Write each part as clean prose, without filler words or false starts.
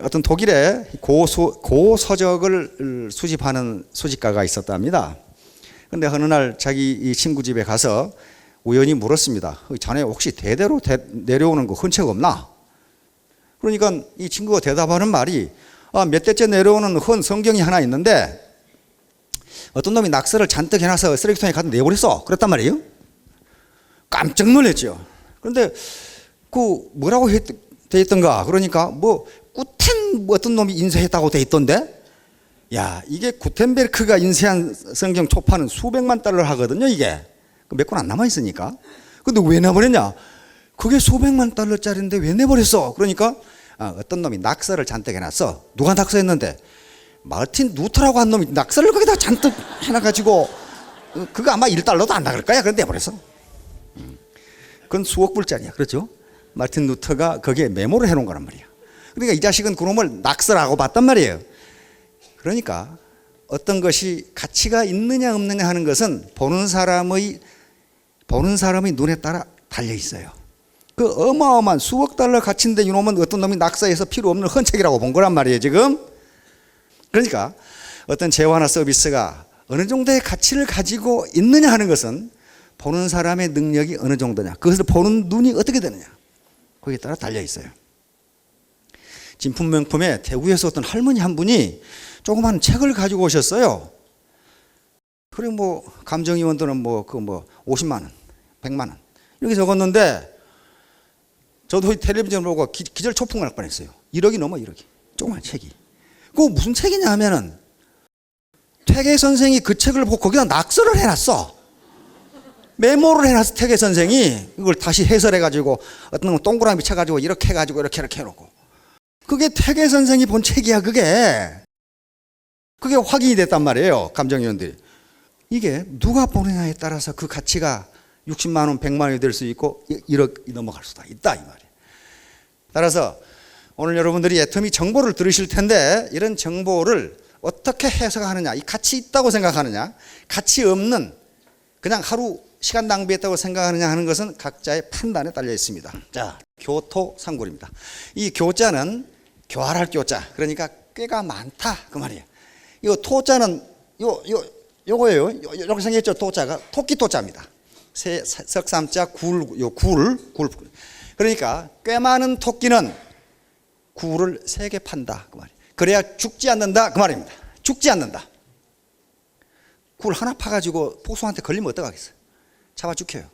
어떤 독일의 고서적을 수집하는 수집가가 있었답니다. 근데 어느 날 자기 이 친구 집에 가서 우연히 물었습니다. 자네 혹시 대대로 내려오는 거 흔책 없나? 그러니까 이 친구가 대답하는 말이 몇 대째 내려오는 흔 성경이 하나 있는데 어떤 놈이 낙서를 잔뜩 해놔서 쓰레기통에 갖다 내버렸어. 그랬단 말이에요. 깜짝 놀랐죠. 그런데 그 뭐라고 돼 있던가? 그러니까 뭐 구텐 어떤 놈이 인쇄했다고 돼 있던데, 야 이게 구텐베르크가 인쇄한 성경 초판은 수백만 달러 하거든요. 이게 몇 권 안 남아 있으니까. 근데 왜 내버렸냐? 그게 수백만 달러짜리인데 왜 내버렸어? 그러니까 어떤 놈이 낙서를 잔뜩 해놨어. 누가 낙서했는데? 마르틴 루터라고 한 놈이 낙서를 거기다 잔뜩 해놔가지고 그거 아마 1달러도 안 나갈 거야. 그런데 내버렸어. 그건 수억 불짜리야. 그렇죠? 마르틴 루터가 거기에 메모를 해놓은 거란 말이야. 그러니까 이 자식은 그놈을 낙서라고 봤단 말이에요. 그러니까 어떤 것이 가치가 있느냐 없느냐 하는 것은 보는 사람의 눈에 따라 달려 있어요. 그 어마어마한 수억 달러 가치인데 이놈은 어떤 놈이 낙서해서 필요 없는 헌책이라고 본 거란 말이에요 지금. 그러니까 어떤 재화나 서비스가 어느 정도의 가치를 가지고 있느냐 하는 것은 보는 사람의 능력이 어느 정도냐, 그것을 보는 눈이 어떻게 되느냐, 거기에 따라 달려 있어요. 진품 명품에 대구에서 어떤 할머니 한 분이 조그만 책을 가지고 오셨어요. 그리고 뭐 감정이원들은 50만 원, 100만 원 이렇게 적었는데 저도 텔레비전 보고 기절 초풍을 할 뻔했어요. 1억이 넘어 1억이. 조그만 책이. 그거 무슨 책이냐 하면은 퇴계 선생이 그 책을 보고 거기다 낙서를 해놨어. 메모를 해놨어. 퇴계 선생이 이걸 다시 해설해가지고 어떤 건 동그라미 쳐가지고 이렇게 해가지고 이렇게 해놓고, 그게 퇴계 선생이 본 책이야. 그게 확인이 됐단 말이에요. 감정위원들이. 이게 누가 보느냐에 따라서 그 가치가 60만 원, 100만 원이 될 수 있고 1억이 넘어갈 수도 있다 이 말이에요. 따라서 오늘 여러분들이 애터미 정보를 들으실 텐데 이런 정보를 어떻게 해석하느냐, 이 가치 있다고 생각하느냐, 가치 없는 그냥 하루 시간 낭비했다고 생각하느냐 하는 것은 각자의 판단에 달려 있습니다. 자, 교토상굴입니다. 이 교자는 교활할 교자, 그러니까 꽤가 많다 그 말이에요. 이 토자는 요거예요. 이렇게 생겼죠. 토자가 토끼 토자입니다. 석삼자 굴. 그러니까 꽤 많은 토끼는 굴을 3개 판다 그 말이에요. 그래야 죽지 않는다 그 말입니다. 죽지 않는다. 굴 하나 파가지고 포수한테 걸리면 어떡하겠어요? 잡아 죽혀요.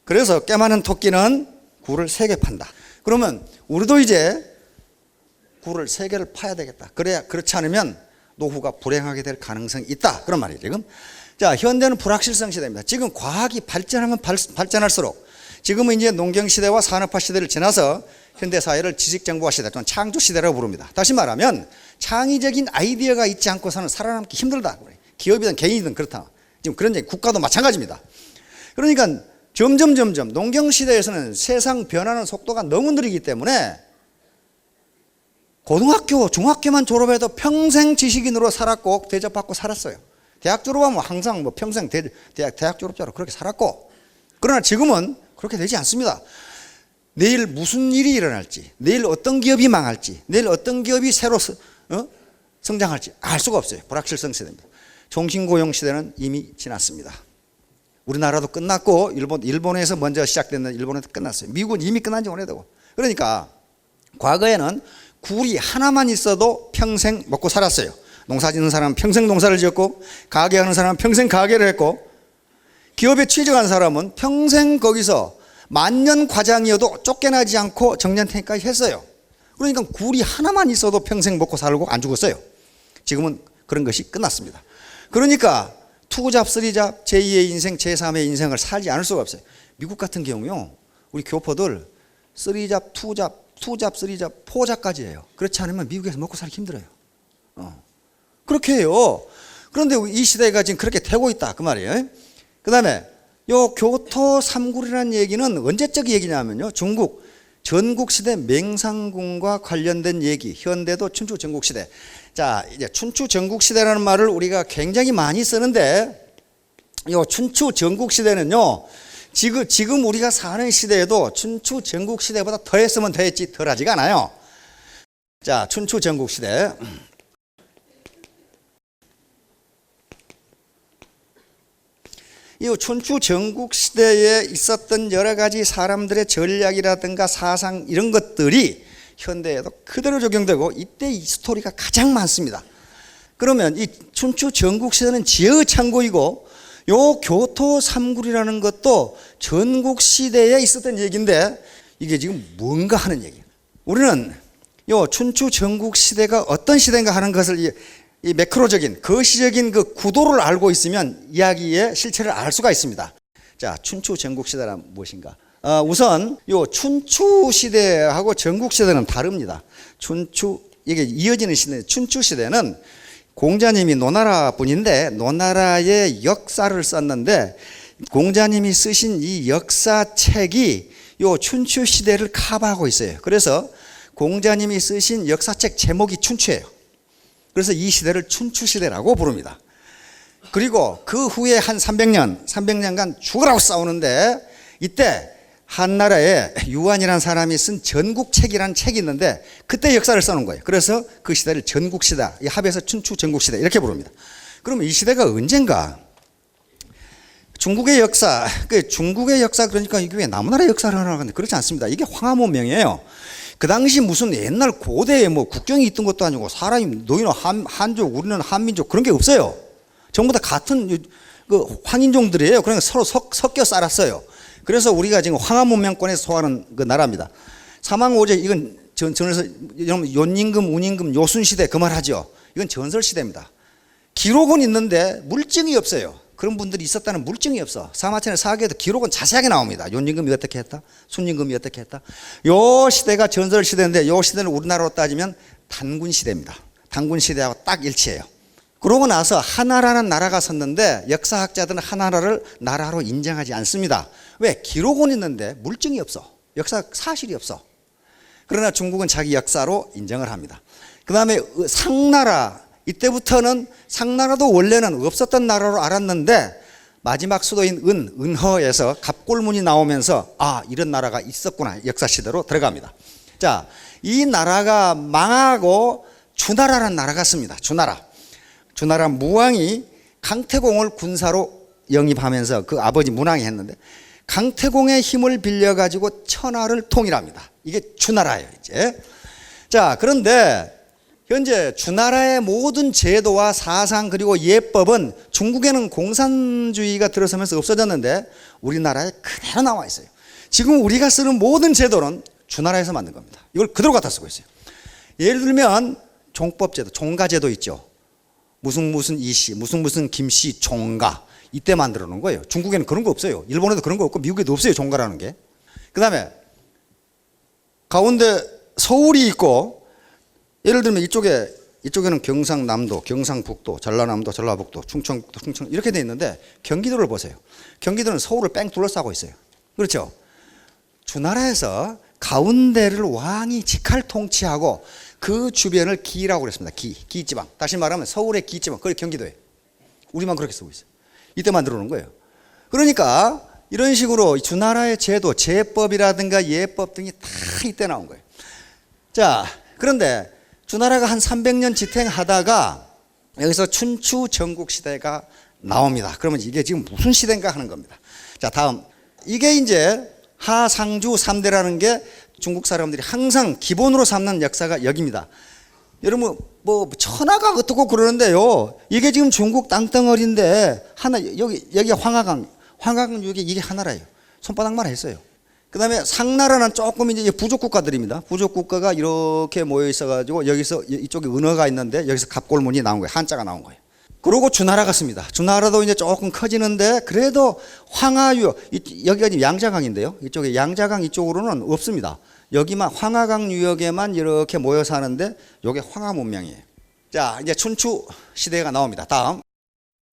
그래서 꽤 많은 토끼는 굴을 3개 판다. 그러면 우리도 이제 굴을 3개를 파야 되겠다. 그래야, 그렇지 않으면 노후가 불행하게 될 가능성이 있다 그런 말이에요 지금. 자, 현대는 불확실성 시대입니다. 지금 과학이 발전하면 발전할수록 지금은 이제 농경 시대와 산업화 시대를 지나서 현대 사회를 지식정보화 시대 또는 창조 시대라고 부릅니다. 다시 말하면 창의적인 아이디어가 있지 않고서는 살아남기 힘들다. 기업이든 개인이든 그렇다. 지금 그런 얘기, 국가도 마찬가지입니다. 그러니까 점점 농경 시대에서는 세상 변하는 속도가 너무 느리기 때문에 고등학교, 중학교만 졸업해도 평생 지식인으로 살았고 대접받고 살았어요. 대학 졸업하면 항상 평생 대학 졸업자로 그렇게 살았고, 그러나 지금은 그렇게 되지 않습니다. 내일 무슨 일이 일어날지, 내일 어떤 기업이 망할지, 내일 어떤 기업이 새로 성장할지 알 수가 없어요. 불확실성 시대입니다. 종신고용 시대는 이미 지났습니다. 우리나라도 끝났고 일본에서 먼저 시작됐는데 일본에도 끝났어요. 미국은 이미 끝난 지 오래되고. 그러니까 과거에는 굴이 하나만 있어도 평생 먹고 살았어요. 농사 짓는 사람은 평생 농사를 지었고, 가게하는 사람은 평생 가게를 했고, 기업에 취직한 사람은 평생 거기서 만년 과장이어도 쫓겨나지 않고 정년퇴직까지 했어요. 그러니까 굴이 하나만 있어도 평생 먹고 살고 안 죽었어요. 지금은 그런 것이 끝났습니다. 그러니까 투잡, 쓰리잡, 제2의 인생, 제3의 인생을 살지 않을 수가 없어요. 미국 같은 경우요, 우리 교포들 쓰리잡, 투잡, 쓰리잡, 포잡까지 해요. 그렇지 않으면 미국에서 먹고 살기 힘들어요. 그렇게 해요. 그런데 이 시대가 지금 그렇게 되고 있다 그 말이에요. 그 다음에 요 교토삼굴이라는 얘기는 언제적 얘기냐면요, 중국 전국시대 맹상궁과 관련된 얘기. 현대도 춘추 전국시대. 자, 이제 춘추 전국시대라는 말을 우리가 굉장히 많이 쓰는데, 요 춘추 전국시대는요, 지금 우리가 사는 시대에도 춘추 전국시대보다 더 했으면 더했지 덜하지가 않아요. 자, 춘추 전국시대. 이 춘추 전국시대에 있었던 여러 가지 사람들의 전략이라든가 사상 이런 것들이 현대에도 그대로 적용되고 이때 이 스토리가 가장 많습니다. 그러면 이 춘추 전국시대는 지혜의 창고이고 요 교토 삼굴이라는 것도 전국시대에 있었던 얘기인데 이게 지금 뭔가 하는 얘기예요. 우리는 요 춘추 전국시대가 어떤 시대인가 하는 것을 이 매크로적인 거시적인 그 구도를 알고 있으면 이야기의 실체를 알 수가 있습니다. 자, 춘추 전국시대란 무엇인가? 우선 요 춘추 시대하고 전국 시대는 다릅니다. 이게 이어지는 시대. 춘추 시대는 공자님이 노나라 분인데 노나라의 역사를 썼는데 공자님이 쓰신 이 역사책이 요 춘추 시대를 커버하고 있어요. 그래서 공자님이 쓰신 역사책 제목이 춘추예요. 그래서 이 시대를 춘추 시대라고 부릅니다. 그리고 그 후에 한 300년간 죽으라고 싸우는데 이때 한나라에 유한이라는 사람이 쓴 전국책이라는 책이 있는데 그때 역사를 써놓은 거예요. 그래서 그 시대를 전국시대, 합해서 춘추 전국시대 이렇게 부릅니다. 그러면 이 시대가 언젠가 중국의 역사 그러니까 이게 왜 남나라 역사를 하나 하는데 그렇지 않습니다. 이게 황하문명이에요. 그 당시 무슨 옛날 고대에 뭐 국경이 있던 것도 아니고 사람이 너희는 한족 우리는 한민족 그런 게 없어요. 전부 다 같은 그 황인종들이에요. 그러니까 서로 섞여 살았어요. 그래서 우리가 지금 황하문명권에서 소화하는 그 나라입니다. 사망오제 이건 전에서 여러분 연임금, 운임금, 요순시대 그 말 하죠. 이건 전설시대입니다. 기록은 있는데 물증이 없어요. 그런 분들이 있었다는 물증이 없어. 사마천의 사기에도 기록은 자세하게 나옵니다. 연임금이 어떻게 했다, 순임금이 어떻게 했다. 요 시대가 전설시대인데 요 시대는 우리나라로 따지면 단군시대입니다. 단군시대하고 딱 일치해요. 그러고 나서 하나라는 나라가 섰는데 역사학자들은 하나라를 나라로 인정하지 않습니다. 왜? 기록은 있는데 물증이 없어. 역사 사실이 없어. 그러나 중국은 자기 역사로 인정을 합니다. 그 다음에 상나라, 이때부터는 상나라도 원래는 없었던 나라로 알았는데 마지막 수도인 은허에서 갑골문이 나오면서 이런 나라가 있었구나 역사시대로 들어갑니다. 자, 이 나라가 망하고 주나라라는 나라가 씁니다. 주나라 무왕이 강태공을 군사로 영입하면서 그 아버지 문왕이 했는데 강태공의 힘을 빌려가지고 천하를 통일합니다. 이게 주나라예요, 이제. 자, 그런데 현재 주나라의 모든 제도와 사상 그리고 예법은 중국에는 공산주의가 들어서면서 없어졌는데 우리나라에 그대로 나와 있어요. 지금 우리가 쓰는 모든 제도는 주나라에서 만든 겁니다. 이걸 그대로 갖다 쓰고 있어요. 예를 들면 종법제도, 종가제도 있죠. 무슨 이씨, 무슨 김씨, 종가. 이때 만들어 놓은 거예요. 중국에는 그런 거 없어요. 일본에도 그런 거 없고 미국에도 없어요. 종가라는 게. 그 다음에 가운데 서울이 있고 예를 들면 이쪽에는 경상남도, 경상북도, 전라남도, 전라북도, 충청북도, 충청 이렇게 돼 있는데 경기도를 보세요. 경기도는 서울을 뺑 둘러싸고 있어요. 그렇죠? 주나라에서 가운데를 왕이 직할 통치하고 그 주변을 기라고 그랬습니다. 기지방. 다시 말하면 서울의 기지방. 그게 경기도예요. 우리만 그렇게 쓰고 있어요. 이때 만들어 놓은 거예요. 그러니까 이런 식으로 주나라의 제도, 제법이라든가 예법 등이 다 이때 나온 거예요. 자, 그런데 주나라가 한 300년 지탱하다가 여기서 춘추 전국시대가 나옵니다. 그러면 이게 지금 무슨 시대인가 하는 겁니다. 자, 다음. 이게 이제 하상주 3대라는 게 중국 사람들이 항상 기본으로 삼는 역사가 여기입니다. 여러분, 뭐, 천하가 어떻고 그러는데요. 이게 지금 중국 땅덩어리인데, 여기 황하강 유역이 이게 하나라예요. 손바닥만 했어요. 그 다음에 상나라는 조금 이제 부족국가들입니다. 부족국가가 이렇게 모여 있어가지고 여기서 이쪽에 은어가 있는데 여기서 갑골문이 나온 거예요. 한자가 나온 거예요. 그리고 주나라가 씁니다. 주나라도 이제 조금 커지는데 그래도 황하유, 여기가 지금 양자강인데요. 이쪽에 양자강 이쪽으로는 없습니다. 여기만 황하강 유역에만 이렇게 모여 사는데 이게 황하문명이에요. 자, 이제 춘추 시대가 나옵니다. 다음.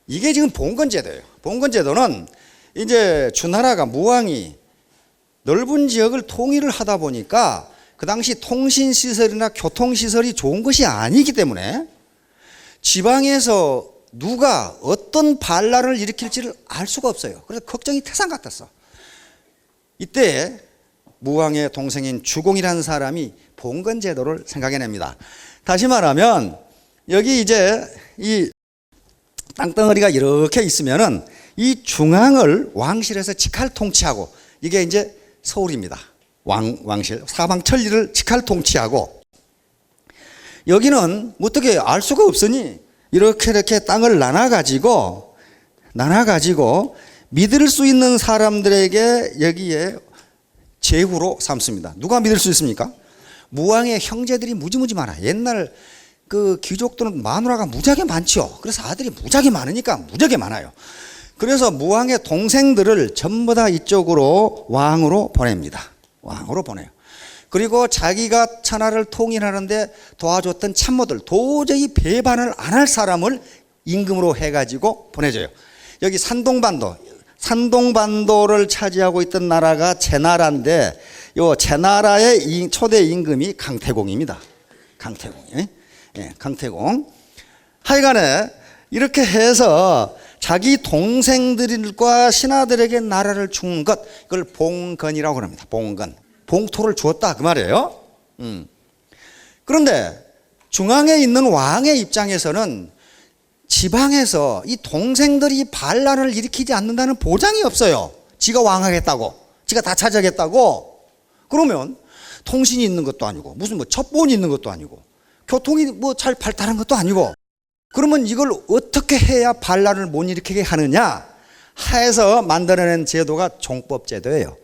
이게 지금 봉건제도예요. 봉건제도는 이제 주나라가 무왕이 넓은 지역을 통일을 하다 보니까 그 당시 통신시설이나 교통시설이 좋은 것이 아니기 때문에 지방에서 누가 어떤 반란을 일으킬지를 알 수가 없어요. 그래서 걱정이 태산 같았어. 이때 무왕의 동생인 주공이라는 사람이 봉건 제도를 생각해냅니다. 다시 말하면 여기 이제 이 땅덩어리가 이렇게 있으면은 이 중앙을 왕실에서 직할 통치하고, 이게 이제 서울입니다. 왕실 사방 천리를 직할 통치하고, 여기는 어떻게 알 수가 없으니 이렇게 땅을 나눠 가지고 믿을 수 있는 사람들에게 여기에 제후로 삼습니다. 누가 믿을 수 있습니까? 무왕의 형제들이 무지무지 많아. 옛날 그 귀족들은 마누라가 무지하게 많죠. 그래서 아들이 무지하게 많으니까 무지하게 많아요. 그래서 무왕의 동생들을 전부 다 이쪽으로 왕으로 보냅니다. 왕으로 보내요. 그리고 자기가 천하를 통일하는데 도와줬던 참모들, 도저히 배반을 안 할 사람을 임금으로 해가지고 보내줘요. 여기 산동반도를 차지하고 있던 나라가 제나라인데, 요 제나라의 초대 임금이 강태공입니다. 강태공. 하여간에 이렇게 해서 자기 동생들과 신하들에게 나라를 준 것, 이걸 봉건이라고 합니다. 봉건. 봉토를 주었다 그 말이에요. 그런데 중앙에 있는 왕의 입장에서는 지방에서 이 동생들이 반란을 일으키지 않는다는 보장이 없어요. 지가 왕하겠다고, 지가 다 차지하겠다고. 그러면 통신이 있는 것도 아니고, 무슨 뭐 첩보원이 있는 것도 아니고, 교통이 뭐 잘 발달한 것도 아니고, 그러면 이걸 어떻게 해야 반란을 못 일으키게 하느냐 해서 만들어낸 제도가 종법제도예요.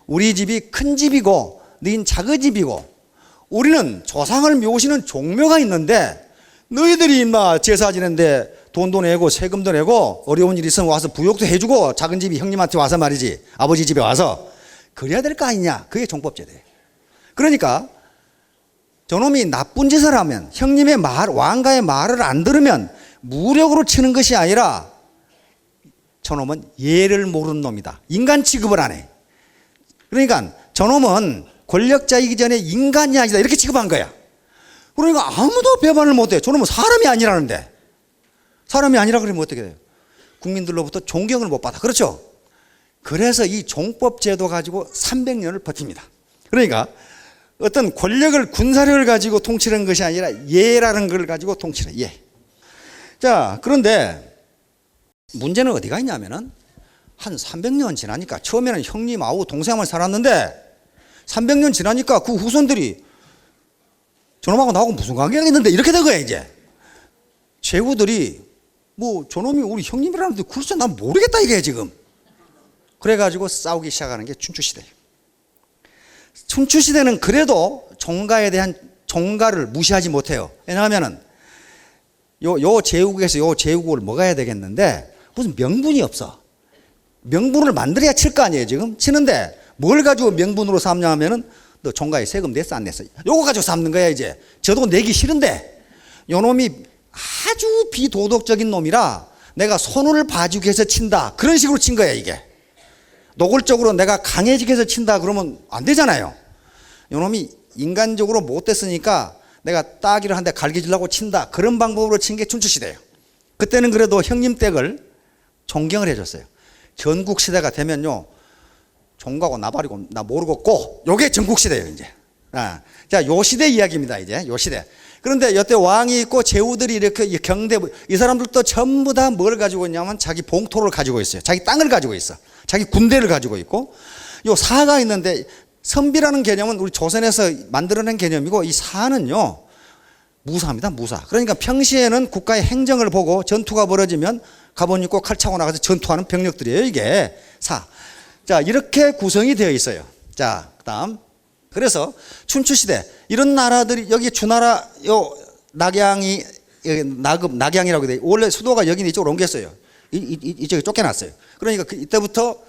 우리 집이 큰 집이고 너희는 작은 집이고, 우리는 조상을 모시는 종묘가 있는데 너희들이 임마 제사 지내는데 돈도 내고 세금도 내고 어려운 일 있으면 와서 부욕도 해주고, 작은 집이 형님한테 와서 말이지, 아버지 집에 와서 그래야 될 거 아니냐. 그게 종법제도예요. 그러니까 저놈이 나쁜 짓을 하면, 형님의 말, 왕가의 말을 안 들으면 무력으로 치는 것이 아니라 저놈은 예를 모르는 놈이다. 인간 취급을 안 해. 그러니까 저놈은 권력자이기 전에 인간이 아니다, 이렇게 취급한 거야. 그러니까 아무도 배반을 못해. 저놈은 사람이 아니라는데. 사람이 아니라 그러면 어떻게 돼요? 국민들로부터 존경을 못 받아. 그렇죠? 그래서 이 종법제도 가지고 300년을 버팁니다. 그러니까 어떤 권력을, 군사력을 가지고 통치하는 것이 아니라 예라는 걸 가지고 통치를 해. 예. 자, 그런데 문제는 어디가 있냐면은 한 300년 지나니까, 처음에는 형님하고 동생만 살았는데 300년 지나니까 그 후손들이 저놈하고 나하고 무슨 관계가 있는데 이렇게 된 거야. 이제 제후들이 뭐 저놈이 우리 형님이라는데 글쎄 난 모르겠다 이게 지금. 그래가지고 싸우기 시작하는 게 춘추시대예요. 춘추시대는 그래도 종가에 대한 종가를 무시하지 못해요. 왜냐하면은 요 제후국에서 요 제후국을 먹어야 되겠는데 무슨 명분이 없어. 명분을 만들어야 칠 거 아니에요. 지금 치는데 뭘 가지고 명분으로 삼냐 하면은 너 종가에 세금 냈어 안 냈어, 요거 가지고 삼는 거야. 이제 저도 내기 싫은데 요 놈이 아주 비도덕적인 놈이라 내가 손을 봐주기 위해서 친다, 그런 식으로 친 거야. 이게 노골적으로 내가 강해지기 위해서 친다 그러면 안 되잖아요. 요 놈이 인간적으로 못됐으니까 내가 따기를 한 대 갈겨주려고 친다, 그런 방법으로 친 게 춘추시대예요. 그때는 그래도 형님 댁을 존경을 해줬어요. 전국시대가 되면요, 종가고 나발이고 나 모르겠고, 요게 전국시대예요 이제. 자, 요 시대 이야기입니다. 이제 요 시대. 그런데 여태 왕이 있고 제후들이 이렇게 경대, 이 사람들도 전부 다 뭘 가지고 있냐면 자기 봉토를 가지고 있어요. 자기 땅을 가지고 있어. 자기 군대를 가지고 있고, 요 사가 있는데, 선비라는 개념은 우리 조선에서 만들어낸 개념이고, 이 사는요 무사입니다. 무사. 그러니까 평시에는 국가의 행정을 보고 전투가 벌어지면 가본 입고 칼 차고 나가서 전투하는 병력들이에요. 이게 사. 자, 이렇게 구성이 되어 있어요. 자, 그다음. 그래서 춘추시대 이런 나라들이, 여기 주나라 요 낙양이, 낙양이라고 돼. 원래 수도가 여기는 이쪽으로 옮겼어요. 이쪽에 쫓겨났어요. 그러니까 이때부터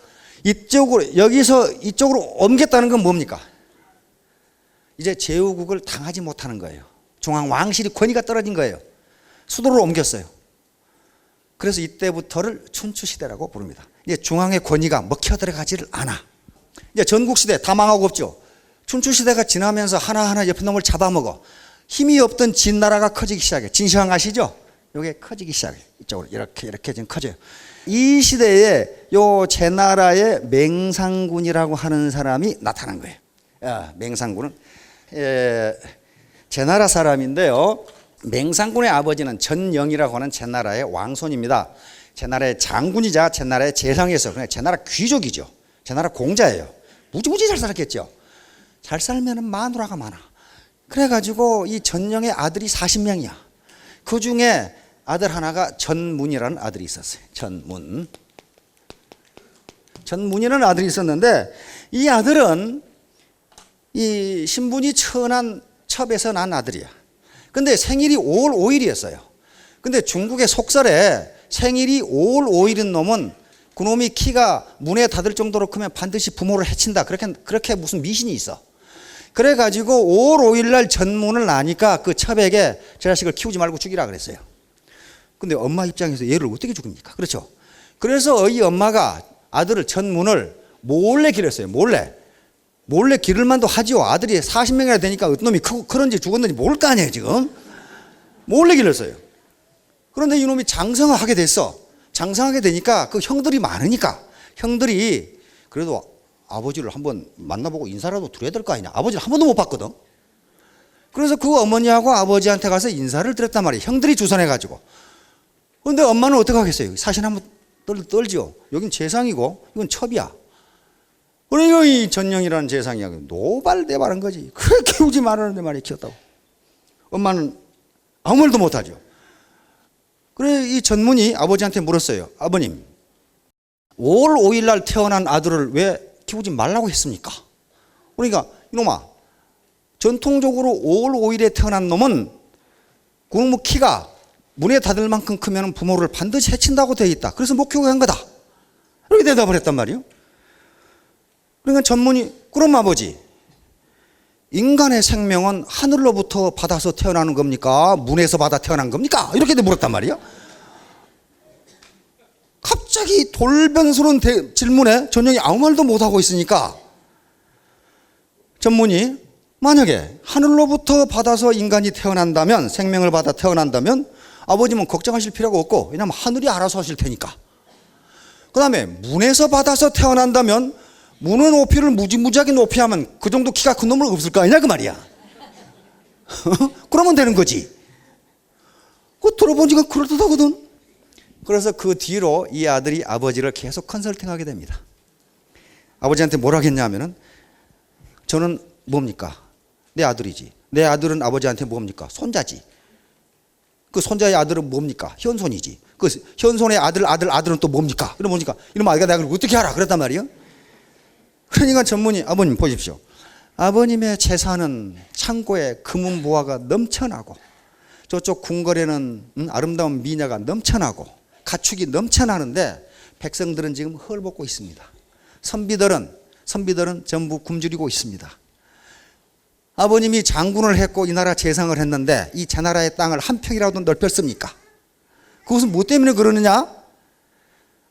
이쪽으로, 여기서 이쪽으로 옮겼다는 건 뭡니까? 이제 제후국을 당하지 못하는 거예요. 중앙 왕실이 권위가 떨어진 거예요. 수도로 옮겼어요. 그래서 이때부터를 춘추시대라고 부릅니다. 이제 중앙의 권위가 먹혀 들어가지를 않아. 이제 전국시대 다 망하고 없죠. 춘추시대가 지나면서 하나하나 옆에 놈을 잡아먹어. 힘이 없던 진나라가 커지기 시작해. 진시황 아시죠? 이게 커지기 시작해. 이쪽으로 이렇게 지금 커져요. 이 시대에 요 제나라의 맹상군이라고 하는 사람이 나타난 거예요. 맹상군은 제나라 사람인데요. 맹상군의 아버지는 전영이라고 하는 제나라의 왕손입니다. 제나라의 장군이자 제나라의 재상이었어요. 그냥 제나라 귀족이죠. 제나라 공자예요. 무지무지 잘 살았겠죠. 잘 살면 마누라가 많아. 그래가지고 이 전영의 아들이 40명이야. 그 중에 아들 하나가 전문이라는 아들이 있었어요. 전문이라는 아들이 있었는데 이 아들은 이 신분이 천한 첩에서 난 아들이야. 근데 생일이 5월 5일이었어요. 근데 중국의 속설에 생일이 5월 5일인 놈은 그놈이 키가 문에 닿을 정도로 크면 반드시 부모를 해친다. 그렇게 무슨 미신이 있어. 그래가지고 5월 5일 날 전문을 나니까 그 첩에게 저 자식을 키우지 말고 죽이라 그랬어요. 근데 엄마 입장에서 얘를 어떻게 죽입니까? 그렇죠. 그래서 이 엄마가 아들을 전문을 몰래 기르었어요. 몰래 기를 만도 하지요. 아들이 40명이나 되니까 어떤 놈이 그런지 죽었는지 모를 거 아니에요, 지금. 몰래 길렀어요. 그런데 이놈이 장성을 하게 됐어. 장성하게 되니까 그 형들이 많으니까 형들이 그래도 아버지를 한번 만나보고 인사라도 드려야 될 거 아니냐. 아버지를 한 번도 못 봤거든. 그래서 그 어머니하고 아버지한테 가서 인사를 드렸단 말이에요. 형들이 주선해가지고. 그런데 엄마는 어떻게 하겠어요? 사신 한번 떨지요. 여긴 재상이고 이건 첩이야. 그러니까 이 전영이라는 재상이야. 노발대발한 거지. 그래 키우지 말라는데 말이야. 키웠다고. 엄마는 아무 말도 못하죠. 그래 이 전문이 아버지한테 물었어요. 아버님 5월 5일 날 태어난 아들을 왜 키우지 말라고 했습니까? 그러니까 이놈아 전통적으로 5월 5일에 태어난 놈은 그놈의 키가 문에 닿을 만큼 크면 부모를 반드시 해친다고 되어 있다. 그래서 못 키우게 한 거다. 이렇게 대답을 했단 말이에요. 그러니까 전문이 그럼 아버지 인간의 생명은 하늘로부터 받아서 태어나는 겁니까? 문에서 받아 태어난 겁니까? 이렇게 물었단 말이에요. 갑자기 돌변스러운 질문에 전영이 아무 말도 못하고 있으니까 전문이 만약에 하늘로부터 받아서 인간이 태어난다면 생명을 받아 태어난다면 아버님은 걱정하실 필요가 없고 왜냐하면 하늘이 알아서 하실 테니까. 그 다음에 문에서 받아서 태어난다면 문의 높이를 무지무지하게 높이 하면 그 정도 키가 큰 놈은 없을 거 아니냐 그 말이야. 그러면 되는 거지. 그거 들어보니까 그럴듯하거든. 그래서 그 뒤로 이 아들이 아버지를 계속 컨설팅하게 됩니다. 아버지한테 뭐라 했냐면은 저는 뭡니까? 내 아들이지. 내 아들은 아버지한테 뭡니까? 손자지. 그 손자의 아들은 뭡니까? 현손이지. 그 현손의 아들은 또 뭡니까? 이러면 뭡니까? 이러면 아이가 내가 어떻게 알아? 그랬단 말이에요. 그러니까 전문이 아버님 보십시오. 아버님의 재산은 창고에 금은보화가 넘쳐나고 저쪽 궁궐에는 아름다운 미녀가 넘쳐나고 가축이 넘쳐나는데 백성들은 지금 헐벗고 있습니다. 선비들은 전부 굶주리고 있습니다. 아버님이 장군을 했고 이 나라 재상을 했는데 이 제나라의 땅을 한 평이라도 넓혔습니까? 그것은 뭐 때문에 그러느냐?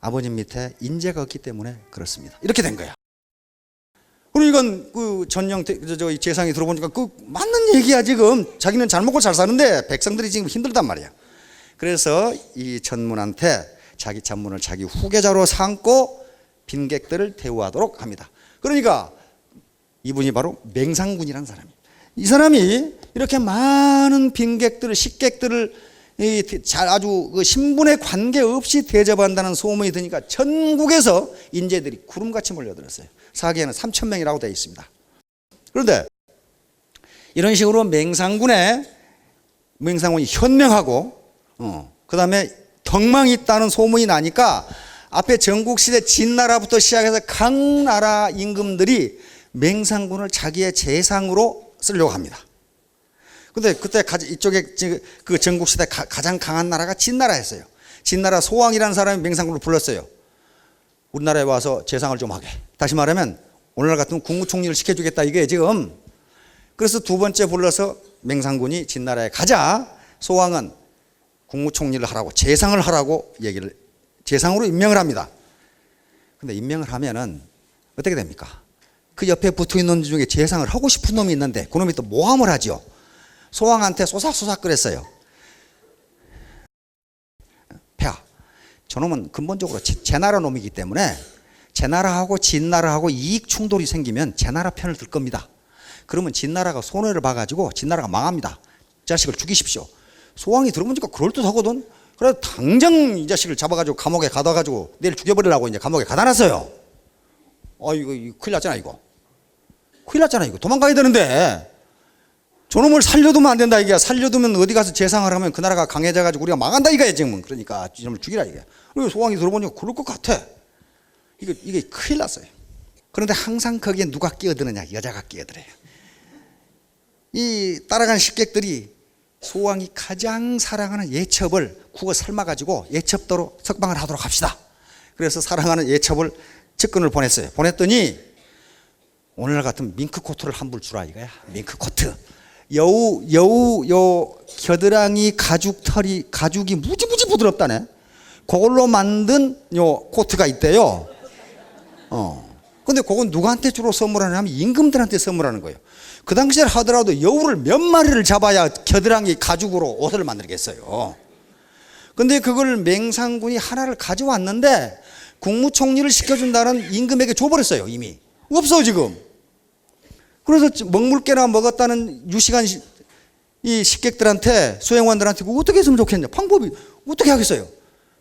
아버님 밑에 인재가 없기 때문에 그렇습니다. 이렇게 된 거야. 그러니까 그 전영 저 재상이 들어보니까 그 맞는 얘기야. 지금 자기는 잘 먹고 잘 사는데 백성들이 지금 힘들단 말이야. 그래서 이 전문한테 자기 전문을 자기 후계자로 삼고 빈객들을 대우하도록 합니다. 그러니까 이분이 바로 맹상군이라는 사람이에요. 이 사람이 이렇게 많은 빈객들을 식객들을 아주 그 신분에 관계없이 대접한다는 소문이 드니까 전국에서 인재들이 구름같이 몰려들었어요. 사기에는 3,000명이라고 되어 있습니다. 그런데 이런 식으로 맹상군이 현명하고 그 다음에 경망이 있다는 소문이 나니까 앞에 전국시대 진나라부터 시작해서 각 나라 임금들이 맹상군을 자기의 재상으로 쓰려고 합니다. 근데 그때 이쪽에 그 전국시대 가장 강한 나라가 진나라였어요. 진나라 소왕이라는 사람이 맹상군을 불렀어요. 우리나라에 와서 재상을 좀 하게. 다시 말하면 오늘날 같은 국무총리를 시켜주겠다 이게 지금. 그래서 두 번째 불러서 맹상군이 진나라에 가자. 소왕은 국무총리를 하라고 재상을 하라고 재상으로 임명을 합니다. 근데 임명을 하면은 어떻게 됩니까? 그 옆에 붙어있는 놈 중에 재상을 하고 싶은 놈이 있는데 그 놈이 또 모함을 하죠. 소왕한테 쏘삭쏘삭 그랬어요. 폐하, 저놈은 근본적으로 제 나라 놈이기 때문에 제 나라하고 진 나라하고 이익 충돌이 생기면 제 나라 편을 들 겁니다. 그러면 진 나라가 손해를 봐가지고 진 나라가 망합니다. 자식을 죽이십시오. 소왕이 들어보니까 그럴듯하거든. 그래서 당장 이 자식을 잡아가지고 감옥에 가둬가지고 내일 죽여버리려고 이제 감옥에 가다 놨어요. 이거 큰일 났잖아 이거. 큰일 났잖아 이거. 도망가야 되는데 저놈을 살려두면 안 된다 이게. 살려두면 어디 가서 재상을 하면 그 나라가 강해져가지고 우리가 망한다 이거야 지금. 그러니까 이놈을 죽이라 이게. 그리고 소왕이 들어보니까 그럴 것 같아. 이게 큰일 났어요. 그런데 항상 거기에 누가 끼어드느냐? 여자가 끼어들어요. 이 따라간 식객들이 소왕이 가장 사랑하는 예첩을 국어 삶아가지고 예첩도로 석방을 하도록 합시다. 그래서 사랑하는 예첩을 측근을 보냈어요. 보냈더니 오늘날 같은 밍크 코트를 한 불 주라 이거야. 밍크 코트. 여우 요 겨드랑이 가죽이 무지무지 부드럽다네. 그걸로 만든 요 코트가 있대요. 근데 그건 누구한테 주로 선물하냐면 임금들한테 선물하는 거예요. 그 당시에 하더라도 여우를 몇 마리를 잡아야 겨드랑이 가죽으로 옷을 만들겠어요. 근데 그걸 맹상군이 하나를 가져왔는데 국무총리를 시켜준다는 임금에게 줘버렸어요. 이미 없어 지금. 그래서 먹물개나 먹었다는 유식한 이 식객들한테 수행원들한테 그거 어떻게 했으면 좋겠냐. 방법이 어떻게 하겠어요.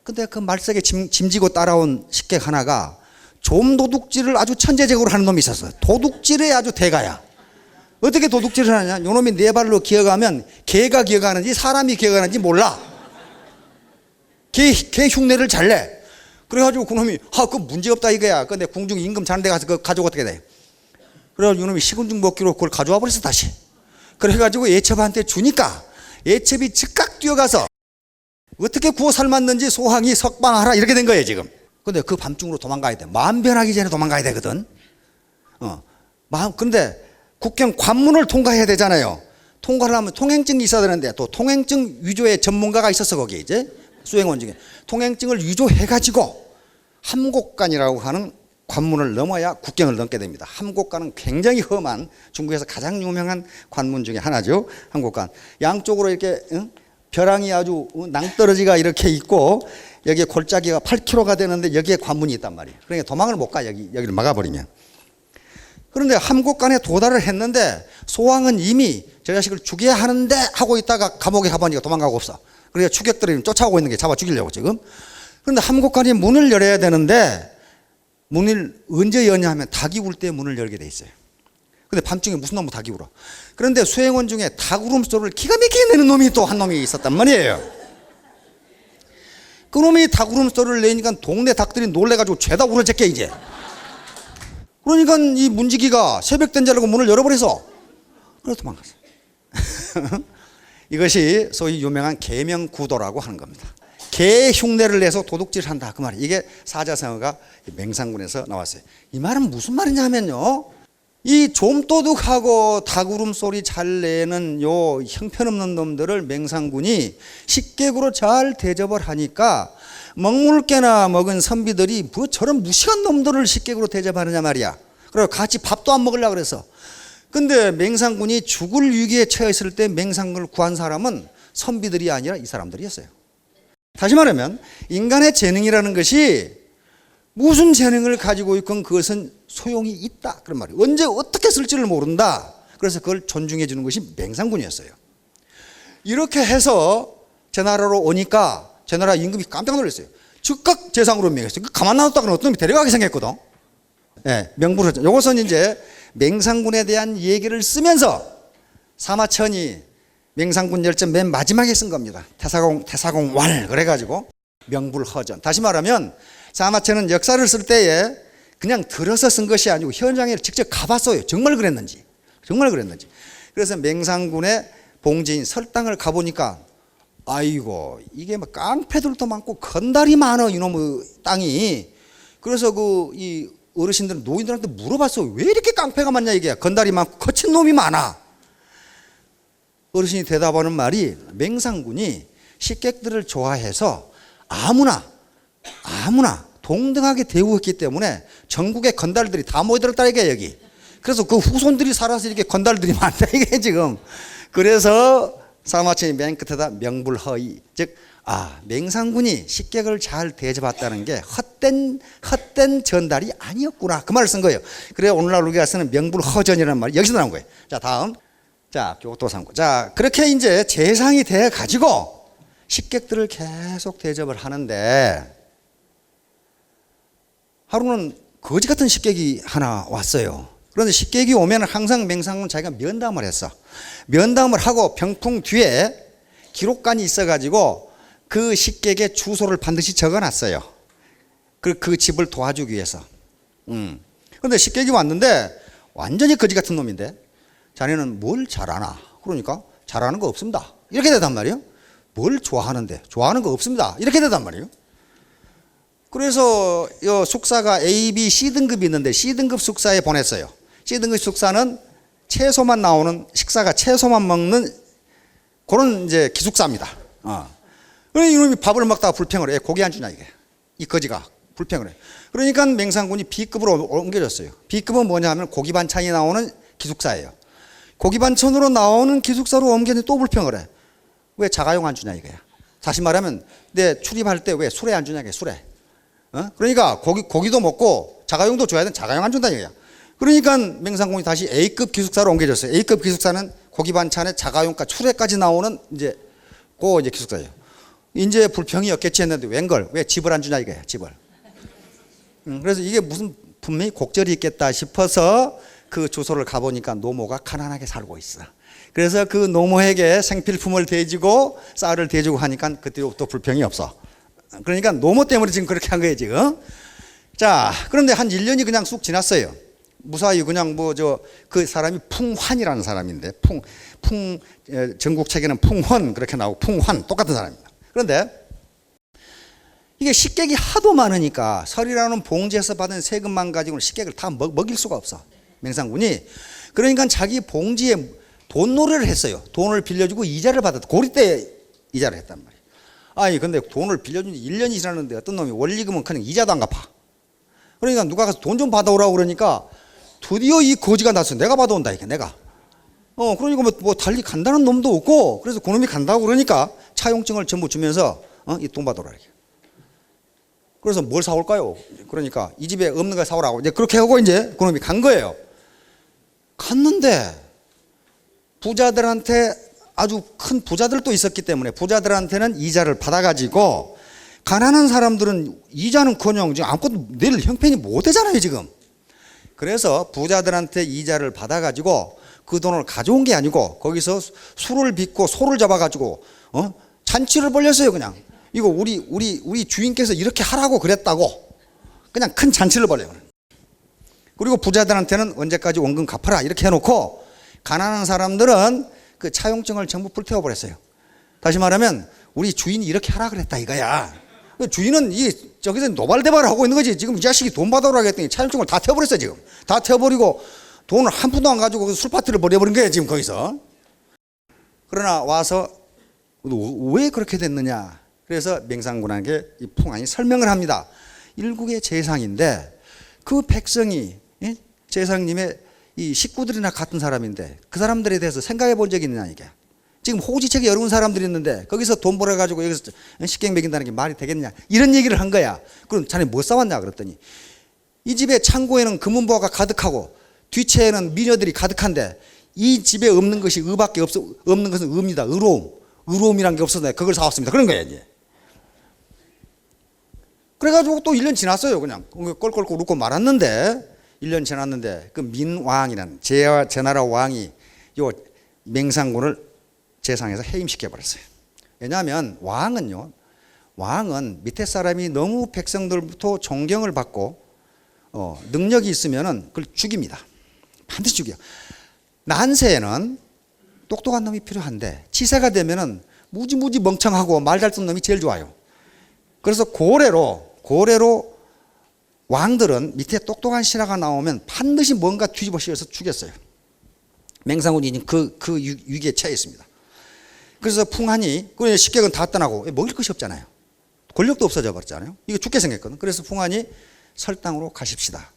근데 그 말석에 짐지고 따라온 식객 하나가 좀 도둑질을 아주 천재적으로 하는 놈이 있었어. 도둑질의 아주 대가야. 어떻게 도둑질을 하느냐. 요놈이 네 발로 기어가면 개가 기어가는지 사람이 기어가는지 몰라. 개 흉내를 잘 내. 그래가지고 그놈이 그거 문제없다 이거야. 근데 궁중 임금 자는 데 가서 그거 가지고 어떻게 돼. 그래가지고 요놈이 식은죽 먹기로 그걸 가져와 버렸어 다시. 그래가지고 예첩한테 주니까 예첩이 즉각 뛰어가서 어떻게 구워 삶았는지 소왕이 석방하라 이렇게 된 거예요 지금. 근데 그 밤중으로 도망가야 돼. 마음 변하기 전에 도망가야 되거든. 근데 국경 관문을 통과해야 되잖아요. 통과를 하면 통행증이 있어야 되는데 또 통행증 위조의 전문가가 있었어 거기 이제 수행원 중에. 통행증을 위조해가지고 함곡관이라고 하는 관문을 넘어야 국경을 넘게 됩니다. 함곡관은 굉장히 험한 중국에서 가장 유명한 관문 중에 하나죠. 함곡관. 양쪽으로 이렇게 벼랑이 아주 낭떠러지가 이렇게 있고 여기에 골짜기가 8km가 되는데 여기에 관문이 있단 말이에요. 그러니까 도망을 못 가 여기를 막아버리면. 그런데 함곡관에 도달을 했는데 소왕은 이미 저 자식을 죽여야 하는데 하고 있다가 감옥에 가보니까 도망가고 없어. 그러니까 추격들이 쫓아오고 있는 게 잡아 죽이려고 지금. 그런데 함곡관이 문을 열어야 되는데 문을 언제 여냐 하면 닭이 울 때 문을 열게 돼 있어요. 근데 밤중에 무슨 놈의 닭이 울어. 그런데 수행원 중에 닭 울음소리를 기가 막히게 내는 놈이 또 한 놈이 있었단 말이에요. 그 놈이 닭 울음소리를 내니까 동네 닭들이 놀래가지고 죄다 울어제게 이제. 그러니까 이 문지기가 새벽 된 줄 알고 문을 열어버려서 그래서 도망갔어요. 이것이 소위 유명한 계명구도라고 하는 겁니다. 개 흉내를 내서 도둑질을 한다 그 말이에요. 이게 사자성어가 맹상군에서 나왔어요. 이 말은 무슨 말이냐 하면요, 이 좀도둑하고 닭울음소리 잘 내는 요 형편없는 놈들을 맹상군이 식객으로 잘 대접을 하니까 먹물개나 먹은 선비들이 뭐 저런 무식한 놈들을 식객으로 대접하느냐 말이야. 그리고 같이 밥도 안 먹으려고 그래서. 근데 맹상군이 죽을 위기에 처했을 때 맹상군을 구한 사람은 선비들이 아니라 이 사람들이었어요. 다시 말하면 인간의 재능이라는 것이 무슨 재능을 가지고 있건 그것은 소용이 있다 그런 말이에요. 언제 어떻게 쓸지를 모른다. 그래서 그걸 존중해 주는 것이 맹상군이었어요. 이렇게 해서 제 나라로 오니까 제 나라 임금이 깜짝 놀랐어요. 즉각 재상으로 명했어요. 가만 놔뒀다가는 어떤 놈이 데려가게 생겼거든. 네, 명부를. 이것은 이제 맹상군에 대한 얘기를 쓰면서 사마천이 맹상군 열전 맨 마지막에 쓴 겁니다. 태사공 왈 그래가지고 명불허전. 다시 말하면 사마천은 역사를 쓸 때에 그냥 들어서 쓴 것이 아니고 현장에 직접 가봤어요. 정말 그랬는지. 그래서 맹상군의 봉지인 설당을 가보니까 아이고 이게 뭐 깡패들도 많고 건달이 많아 이놈의 땅이. 그래서 이 어르신들은 노인들한테 물어봤어요. 왜 이렇게 깡패가 많냐 이게. 건달이 많고 거친 놈이 많아. 어르신이 대답하는 말이 맹상군이 식객들을 좋아해서 아무나 동등하게 대우했기 때문에 전국의 건달들이 다 모여들었다 이게 여기. 그래서 그 후손들이 살아서 이렇게 건달들이 많다 이게 지금. 그래서 사마천이 맨 끝에다 명불허의, 즉 맹상군이 식객을 잘 대접했다는 게 헛된 전달이 아니었구나, 그 말을 쓴 거예요. 그래 오늘날 우리가 쓰는 명불허전이라는 말이 여기서 나온 거예요. 자, 다음. 자, 교토상고. 자, 그렇게 이제 재상이 돼 가지고 식객들을 계속 대접을 하는데 하루는 거지 같은 식객이 하나 왔어요. 그런데 식객이 오면 항상 맹상군 자기가 면담을 했어. 면담을 하고 병풍 뒤에 기록관이 있어가지고 그 식객의 주소를 반드시 적어놨어요. 그 집을 도와주기 위해서. 그런데 식객이 왔는데 완전히 거지 같은 놈인데 자네는 뭘 잘하나? 그러니까 잘하는 거 없습니다. 이렇게 되단 말이에요. 뭘 좋아하는데? 좋아하는 거 없습니다. 이렇게 되단 말이에요. 그래서 숙사가 A, B, C 등급이 있는데 C 등급 숙사에 보냈어요. C 등급 숙사는 채소만 나오는, 식사가 채소만 먹는 그런 이제 기숙사입니다. 그러니 이놈이 밥을 먹다가 불평을 해. 고기 안 주냐 이게. 이 거지가 불평을 해. 그러니까 맹상군이 B급으로 옮겨졌어요. B급은 뭐냐 하면 고기 반찬이 나오는 기숙사예요. 고기 반찬으로 나오는 기숙사로 옮겼는데 또 불평을 해. 왜 자가용 안 주냐 이거야. 다시 말하면 내 출입할 때 왜 술에 안 주냐 이게, 술에. 그러니까 고기도 먹고 자가용도 줘야 되는, 자가용 안 준다 이거야. 그러니까 맹상군이 다시 A급 기숙사로 옮겨졌어요. A급 기숙사는 고기 반찬에 자가용까지 술에까지 나오는 이제 기숙사예요. 이제 불평이 없겠지 했는데 웬걸, 왜 집을 안 주냐 이거야, 집을. 그래서 이게 무슨 분명히 곡절이 있겠다 싶어서 그 주소를 가보니까 노모가 가난하게 살고 있어. 그래서 그 노모에게 생필품을 대주고 쌀을 대주고 하니까 그때부터 불평이 없어. 그러니까 노모 때문에 지금 그렇게 한 거예요 지금. 자, 그런데 한 1년이 그냥 쑥 지났어요. 무사히 그냥 그 사람이 풍환이라는 사람인데, 전국 책에는 풍헌 그렇게 나오고 풍환 똑같은 사람입니다. 그런데 이게 식객이 하도 많으니까 설이라는 봉지에서 받은 세금만 가지고는 식객을 다 먹일 수가 없어, 맹상군이. 그러니까 자기 봉지에 돈놀이를 했어요. 돈을 빌려주고 이자를 받았다. 고리 때 이자를 했단 말이에요. 아니 근데 돈을 빌려준 지 1년이 지났는데 어떤 놈이 원리금은 그냥 이자도 안 갚아. 그러니까 누가 가서 돈 좀 받아오라고 그러니까 드디어 이 거지가 났어. 내가 받아온다 이게, 내가. 그러니까 뭐 달리 간다는 놈도 없고, 그래서 그놈이 간다고 그러니까 차용증을 전부 주면서 이 돈 받아오라 이렇게. 그래서 뭘 사올까요? 그러니까 이 집에 없는 걸 사오라고 이제 그렇게 하고 이제 그놈이 간 거예요. 갔는데 부자들한테, 아주 큰 부자들도 있었기 때문에 부자들한테는 이자를 받아가지고 가난한 사람들은 이자는커녕 지금 아무것도 낼 형편이 못 되잖아요 지금. 그래서 부자들한테 이자를 받아가지고 그 돈을 가져온 게 아니고 거기서 술을 빚고 소를 잡아가지고 잔치를 벌렸어요 그냥. 이거 우리 주인께서 이렇게 하라고 그랬다고 그냥 큰 잔치를 벌여요. 그리고 부자들한테는 언제까지 원금 갚아라 이렇게 해놓고 가난한 사람들은 그 차용증을 전부 불태워 버렸어요. 다시 말하면 우리 주인이 이렇게 하라 그랬다 이거야. 주인은 저기서 노발대발을 하고 있는 거지. 지금 이 자식이 돈 받아오라고 했더니 차용증을 다 태워버렸어요 지금. 다 태워버리고 돈을 한 푼도 안 가지고 술 파티를 벌여버린 거예요 지금 거기서. 그러나 와서 왜 그렇게 됐느냐. 그래서 맹상군에게 이 풍안이 설명을 합니다. 일국의 재상인데 그 백성이 재상님의 이 식구들이나 같은 사람인데 그 사람들에 대해서 생각해 본 적이 있느냐 이게. 지금 호지책이 어려운 사람들이 있는데 거기서 돈 벌어가지고 여기서 식객 먹인다는 게 말이 되겠냐 이런 얘기를 한 거야. 그럼 자네 뭐 싸웠냐 그랬더니 이 집에 창고에는 금은보화가 가득하고 뒤채에는 미녀들이 가득한데 이 집에 없는 것이 의밖에 없는 것은 의입니다. 의로움이란 게 없어서 내가 그걸 사왔습니다. 그런 거야 이제. 그래가지고 또 1년 지났어요. 그냥 껄껄껄 웃고 말았는데 1년 지났는데 그 민왕이라는 제나라 왕이 요 맹상군을 재상에서 해임시켜 버렸어요. 왜냐하면 왕은 밑에 사람이 너무 백성들부터 존경을 받고 능력이 있으면은 그걸 죽입니다. 반드시 죽여. 난세에는 똑똑한 놈이 필요한데 치세가 되면은 무지무지 멍청하고 말 잘 듣는 놈이 제일 좋아요. 그래서 고래로 왕들은 밑에 똑똑한 신하가 나오면 반드시 뭔가 뒤집어 씌워서 죽였어요. 맹상군이 그 위기에 처해 있습니다. 그래서 풍한이, 식객은 다 떠나고 먹을 것이 없잖아요. 권력도 없어져 버렸잖아요. 이거 죽게 생겼거든. 그래서 풍한이 설당으로 가십시다.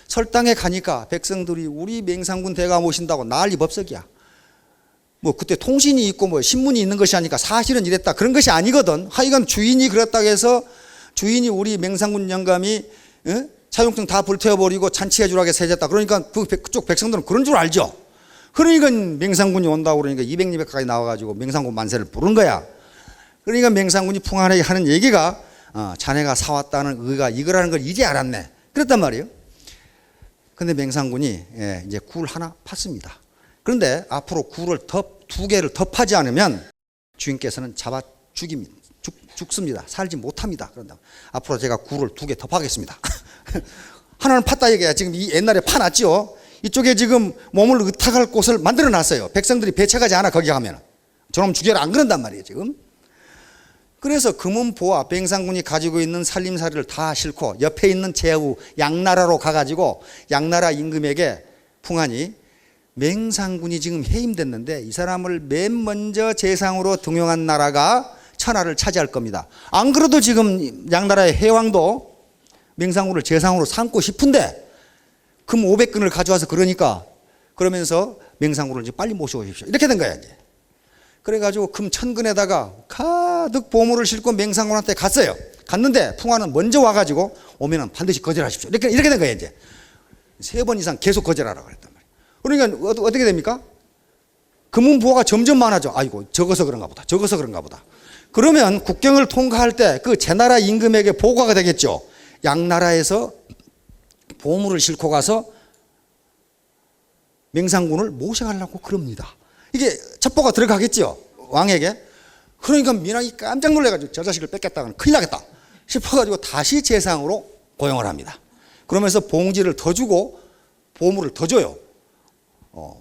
설당에 가니까 백성들이 우리 맹상군 대가 모신다고 난리 법석이야. 뭐 그때 통신이 있고 뭐 신문이 있는 것이 아니까 사실은 이랬다 그런 것이 아니거든. 하여간 주인이 그랬다고 해서 주인이 우리 맹산군 영감이 차용증 다 불태워버리고 잔치해 주라고 해서 해줬다. 그러니까 그쪽 백성들은 그런 줄 알죠. 그러니까 맹산군이 온다고 그러니까 200, 200까지 나와가지고 맹산군 만세를 부른 거야. 그러니까 맹산군이 풍한에게 하는 얘기가 자네가 사왔다는 의가 이거라는 걸 이제 알았네. 그랬단 말이에요. 근데 맹산군이 이제 굴 하나 팠습니다. 그런데 앞으로 굴을 2개를 더 파지 않으면 주인께서는 잡아 죽습니다. 살지 못합니다. 그런다. 앞으로 제가 굴을 2개 더 파겠습니다. 하나는 팠다 얘기야. 지금 이 옛날에 파놨지요. 이쪽에 지금 몸을 의탁할 곳을 만들어 놨어요. 백성들이 배쳐가지 않아 거기 가면. 저놈 죽여라 안 그런단 말이에요 지금. 그래서 금은보와 맹산군이 가지고 있는 살림살이를 다 싣고 옆에 있는 제후 양나라로 가가지고 양나라 임금에게 풍한이 맹산군이 지금 해임됐는데 이 사람을 맨 먼저 재상으로 등용한 나라가 천하를 차지할 겁니다. 안 그래도 지금 양나라의 해왕도 맹산군을 재상으로 삼고 싶은데 금 500근을 가져와서 그러면서 맹산군을 이제 빨리 모셔오십시오. 이렇게 된 거야 이제. 그래가지고 금 1000근에다가 가득 보물을 싣고 맹산군한테 갔어요. 갔는데 풍한은 먼저 와가지고 오면은 반드시 거절하십시오. 이렇게 된 거예요 이제. 3번 이상 계속 거절하라고 그랬단 말이에요. 그러니까 어떻게 됩니까? 금은보화가 점점 많아져. 아이고 적어서 그런가 보다. 그러면 국경을 통과할 때 그 제나라 임금에게 보고가 되겠죠. 양나라에서 보물을 싣고 가서 맹산군을 모셔가려고 그럽니다. 이게 첩보가 들어가겠죠 왕에게. 그러니까 민왕이 깜짝 놀래가지고 저 자식을 뺏겠다가는 큰일 나겠다 싶어가지고 다시 재상으로 고용을 합니다. 그러면서 봉지를 더 주고 보물을 더 줘요.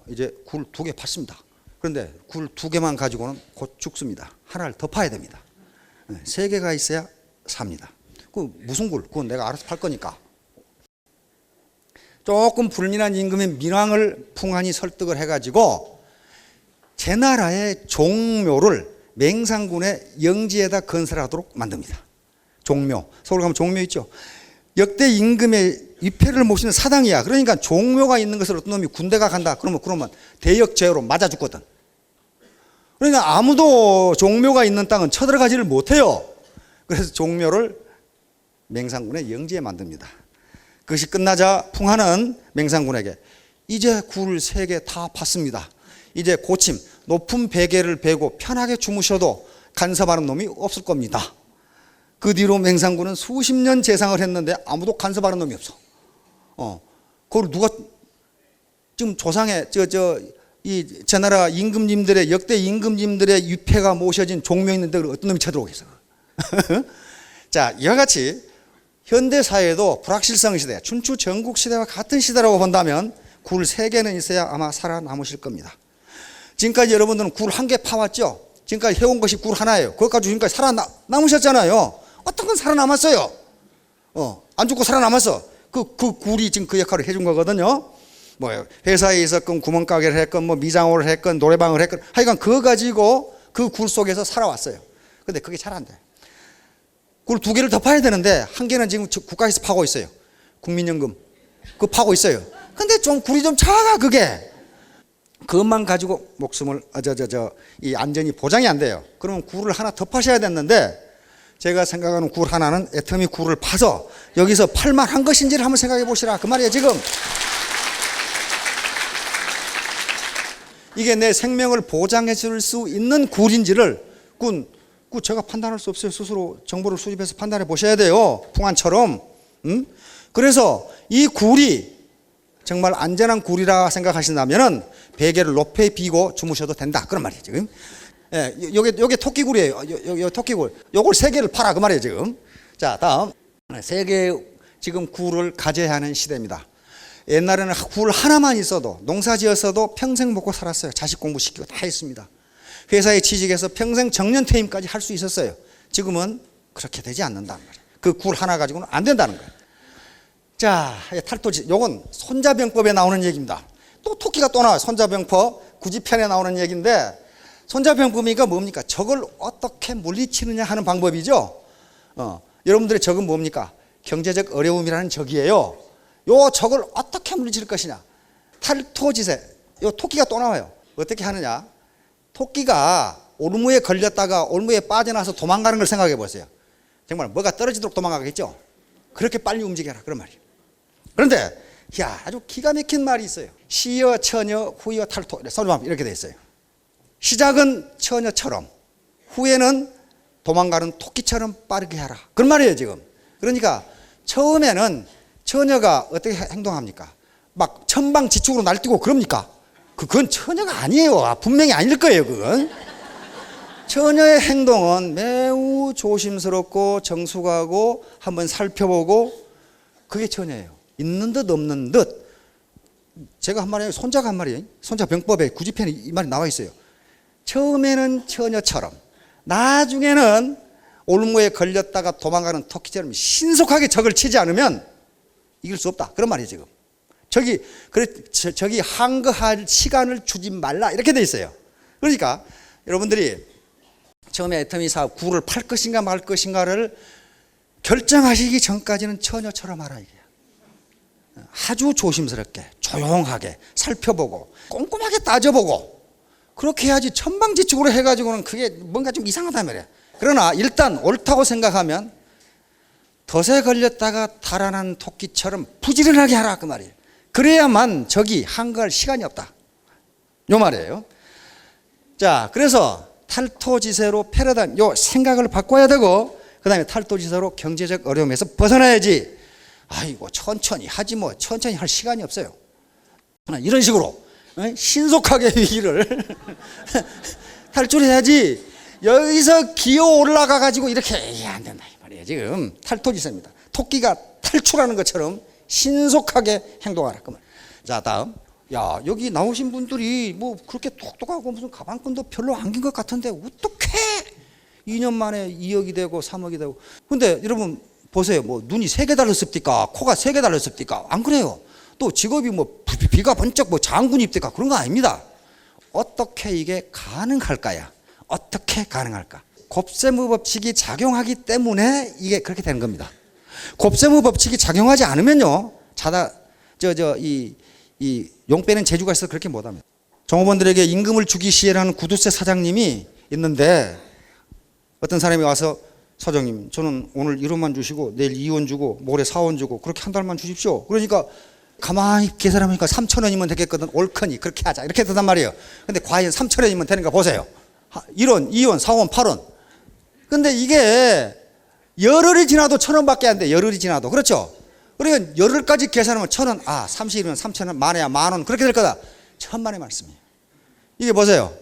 이제 굴 2개 팠습니다. 그런데 굴 2개만 가지고는 곧 죽습니다. 하나를 더 파야 됩니다. 3개가 있어야 삽니다. 그 무슨 굴? 그건 내가 알아서 팔 거니까. 조금 불민한 임금의 민왕을 풍한이 설득을 해가지고 제나라의 종묘를 맹산군의 영지에다 건설하도록 만듭니다. 종묘. 서울 가면 종묘 있죠. 역대 임금의 위패를 모시는 사당이야. 그러니까 종묘가 있는 것을 어떤 놈이 군대가 간다. 그러면 대역죄로 맞아 죽거든. 그러니까 아무도 종묘가 있는 땅은 쳐들어가지를 못해요. 그래서 종묘를 맹산군의 영지에 만듭니다. 그것이 끝나자 풍한은 맹산군에게 이제 굴 3개 다 팠습니다. 이제 고침 높은 베개를 베고 편하게 주무셔도 간섭하는 놈이 없을 겁니다. 그 뒤로 맹산군은 수십 년 재상을 했는데 아무도 간섭하는 놈이 없어. 그걸 누가 지금 조상의 이 제나라 임금님들의 역대 임금님들의 위패가 모셔진 종묘 있는데 어떤 놈이 쳐들어오겠어? 자, 이와 같이 현대 사회도 불확실성 시대, 춘추 전국 시대와 같은 시대라고 본다면 굴 3개는 있어야 아마 살아남으실 겁니다. 지금까지 여러분들은 굴 1개 파왔죠? 지금까지 해온 것이 굴 하나예요. 그것 가지고 지금까지 살아남으셨잖아요. 어떤 건 살아남았어요. 안 죽고 살아남았어. 그 굴이 지금 그 역할을 해준 거거든요. 뭐 회사에 있었건 구멍가게를 했건 뭐 미장원을 했건 노래방을 했건 하여간 그거 가지고 그 굴 속에서 살아왔어요. 근데 그게 잘 안 돼. 굴 2개를 더 파야 되는데 1개는 지금 국가에서 파고 있어요. 국민연금 그거 파고 있어요. 근데 좀 굴이 좀 작아 그게. 그것만 가지고 목숨을 이 안전이 보장이 안 돼요. 그러면 굴을 하나 더 파셔야 됐는데 제가 생각하는 굴 하나는 애터미 굴을 파서 여기서 팔만한 것인지를 한번 생각해 보시라 그 말이에요. 지금 이게 내 생명을 보장해 줄 수 있는 굴인지를 그 제가 판단할 수 없어요. 스스로 정보를 수집해서 판단해 보셔야 돼요. 풍한처럼. 그래서 이 굴이 정말 안전한 굴이라 생각하신다면은 베개를 높이 비고 주무셔도 된다. 그런 말이에요, 지금. 예, 요게 토끼굴이에요. 요 토끼굴. 요걸 3개를 팔아. 그 말이에요, 지금. 자, 다음. 3개 지금 굴을 가져야 하는 시대입니다. 옛날에는 굴 하나만 있어도 농사 지었어도 평생 먹고 살았어요. 자식 공부시키고 다 했습니다. 회사에 취직해서 평생 정년퇴임까지 할 수 있었어요. 지금은 그렇게 되지 않는다는 거예요. 그 굴 하나 가지고는 안 된다는 거예요. 자, 탈토지. 요건 손자병법에 나오는 얘기입니다. 또 토끼가 또 나와요. 손자병법 9지편에 나오는 얘기인데 손자병법이니까 뭡니까? 적을 어떻게 물리치느냐 하는 방법이죠. 여러분들의 적은 뭡니까? 경제적 어려움이라는 적이에요. 요 적을 어떻게 물리칠 것이냐. 탈토지세. 요 토끼가 또 나와요. 어떻게 하느냐. 토끼가 올무에 걸렸다가 올무에 빠져나와서 도망가는 걸 생각해 보세요. 정말 뭐가 떨어지도록 도망가겠죠. 그렇게 빨리 움직여라 그런 말이에요. 그런데 아주 기가 막힌 말이 있어요. 시여 처녀 후여 탈토 이렇게 돼 있어요. 시작은 처녀처럼 후에는 도망가는 토끼처럼 빠르게 하라 그런 말이에요 지금. 그러니까 처음에는 처녀가 어떻게 행동합니까? 막 천방지축으로 날뛰고 그럽니까? 그건 처녀가 아니에요. 분명히 아닐 거예요 그건. 처녀의 행동은 매우 조심스럽고 정숙하고 한번 살펴보고 그게 처녀예요. 있는 듯 없는 듯. 제가 한 말이에요. 손자가 한 말이에요. 손자 병법에 구지편에 이 말이 나와 있어요. 처음에는 처녀처럼 나중에는 올무에 걸렸다가 도망가는 토끼처럼 신속하게 적을 치지 않으면 이길 수 없다 그런 말이에요 지금. 저기 항거할 시간을 주지 말라 이렇게 돼 있어요. 그러니까 여러분들이 처음에 애터미 사업 구를 팔 것인가 말 것인가를 결정하시기 전까지는 처녀처럼 하라 이게. 아주 조심스럽게 조용하게 살펴보고 꼼꼼하게 따져보고 그렇게 해야지 천방지축으로 해가지고는 그게 뭔가 좀 이상하단 말이야. 그러나 일단 옳다고 생각하면 덫에 걸렸다가 달아난 토끼처럼 부지런하게 하라 그 말이에요. 그래야만 적이 항거할 시간이 없다 요 말이에요. 자, 그래서 탈토지세로 패러다임 요 생각을 바꿔야 되고 그 다음에 탈토지세로 경제적 어려움에서 벗어나야지. 아이고 천천히 하지 뭐 천천히 할 시간이 없어요. 이런 식으로 신속하게 위기를 탈출해야지 여기서 기어 올라가 가지고 이렇게 안 된다 이 말이에요. 지금 탈토지세입니다. 토끼가 탈출하는 것처럼 신속하게 행동하라 그 말. 자, 다음. 여기 나오신 분들이 뭐 그렇게 똑똑하고 무슨 가방끈도 별로 안 긴 것 같은데 어떻게 2년 만에 2억이 되고 3억이 되고. 근데 여러분 보세요. 뭐 눈이 3개 달렸습니까? 코가 3개 달렸습니까? 안 그래요. 또 직업이 뭐 비가 번쩍 뭐 장군입니까? 그런 거 아닙니다. 어떻게 이게 가능할까요? 어떻게 가능할까? 곱셈의 법칙이 작용하기 때문에 이게 그렇게 되는 겁니다. 곱셈의 법칙이 작용하지 않으면요, 이 용 빼는 재주가 있어서 그렇게 못합니다. 종업원들에게 임금을 주기 시에라는 구두쇠 사장님이 있는데 어떤 사람이 와서 사장님, 저는 오늘 1원만 주시고 내일 2원 주고 모레 4원 주고 그렇게 한 달만 주십시오. 그러니까 가만히 계산해보니까 3,000원이면 되겠거든. 옳거니 그렇게 하자 이렇게 되단 말이에요. 근데 과연 3,000원이면 되는가 보세요. 1원, 2원, 4원, 8원. 근데 이게 열흘이 지나도 1,000원밖에 안 돼. 열흘이 지나도. 그렇죠? 그러니까 열흘까지 계산하면 1,000원, 30일이면 3,000원, 만에야 10,000원 그렇게 될 거다. 천만의 말씀이에요. 이게 보세요.